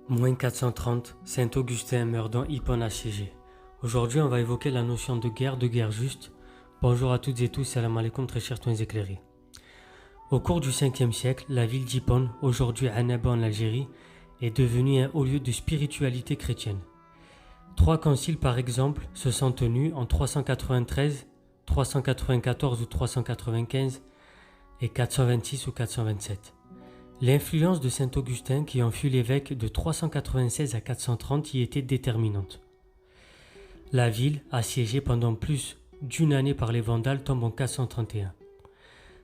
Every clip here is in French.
Moins 430, Saint-Augustin meurt dans Hippone assiégé. Aujourd'hui, on va évoquer la notion de guerre juste. Bonjour à toutes et tous, salam alaikum, très chers toins éclairés. Au cours du 5e siècle, la ville d'Hippone, aujourd'hui Annaba en Algérie, est devenue un haut lieu de spiritualité chrétienne. 3 conciles par exemple se sont tenus en 393, 394 ou 395 et 426 ou 427. L'influence de Saint-Augustin, qui en fut l'évêque de 396 à 430, y était déterminante. La ville, assiégée pendant plus d'une année par les Vandales, tombe en 431.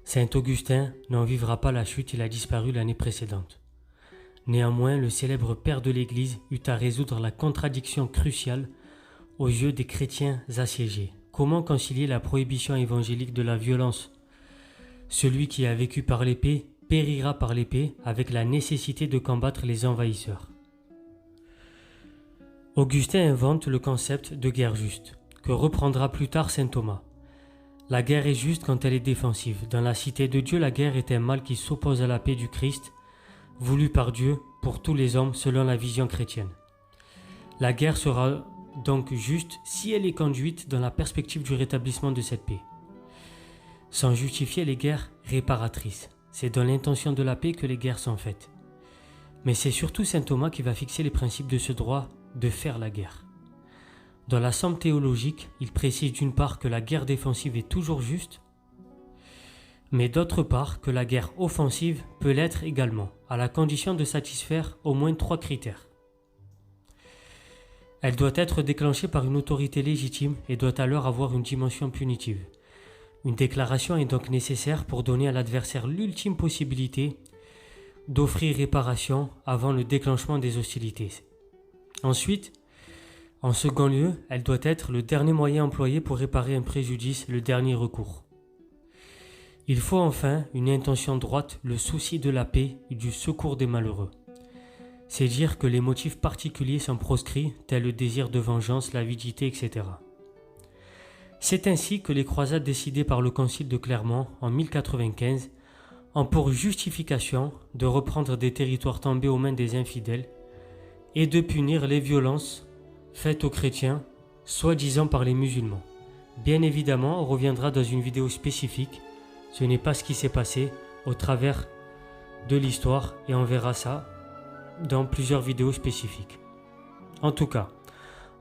Saint-Augustin n'en vivra pas la chute, il a disparu l'année précédente. Néanmoins, le célèbre père de l'Église eut à résoudre la contradiction cruciale aux yeux des chrétiens assiégés. Comment concilier la prohibition évangélique de la violence? Celui qui a vécu par l'épée périra par l'épée, avec la nécessité de combattre les envahisseurs. Augustin invente le concept de guerre juste, que reprendra plus tard saint Thomas. La guerre est juste quand elle est défensive. Dans la cité de Dieu, la guerre est un mal qui s'oppose à la paix du Christ, voulu par Dieu pour tous les hommes selon la vision chrétienne. La guerre sera donc juste si elle est conduite dans la perspective du rétablissement de cette paix. Sans justifier les guerres réparatrices. C'est dans l'intention de la paix que les guerres sont faites. Mais c'est surtout saint Thomas qui va fixer les principes de ce droit de faire la guerre. Dans la somme théologique, il précise d'une part que la guerre défensive est toujours juste, mais d'autre part que la guerre offensive peut l'être également, à la condition de satisfaire au moins 3 critères. Elle doit être déclenchée par une autorité légitime et doit alors avoir une dimension punitive. Une déclaration est donc nécessaire pour donner à l'adversaire l'ultime possibilité d'offrir réparation avant le déclenchement des hostilités. Ensuite, en second lieu, elle doit être le dernier moyen employé pour réparer un préjudice, le dernier recours. Il faut enfin une intention droite, le souci de la paix et du secours des malheureux. C'est dire que les motifs particuliers sont proscrits, tels le désir de vengeance, l'avidité, etc. C'est ainsi que les croisades décidées par le concile de Clermont en 1095 ont pour justification de reprendre des territoires tombés aux mains des infidèles et de punir les violences faites aux chrétiens, soi-disant par les musulmans. Bien évidemment, on reviendra dans une vidéo spécifique, ce n'est pas ce qui s'est passé au travers de l'histoire et on verra ça dans plusieurs vidéos spécifiques. En tout cas,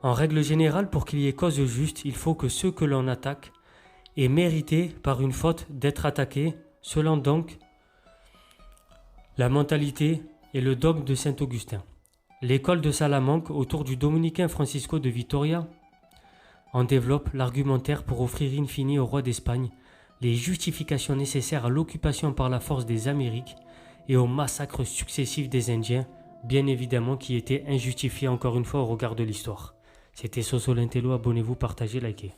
en règle générale, pour qu'il y ait cause juste, il faut que ceux que l'on attaque aient mérité par une faute d'être attaqués, selon donc la mentalité et le dogme de Saint-Augustin. L'école de Salamanque, autour du dominicain Francisco de Vitoria, en développe l'argumentaire pour offrir in fine au roi d'Espagne les justifications nécessaires à l'occupation par la force des Amériques et aux massacres successifs des Indiens, bien évidemment qui étaient injustifiés encore une fois au regard de l'histoire. C'était Soso Lintello, abonnez-vous, partagez, likez.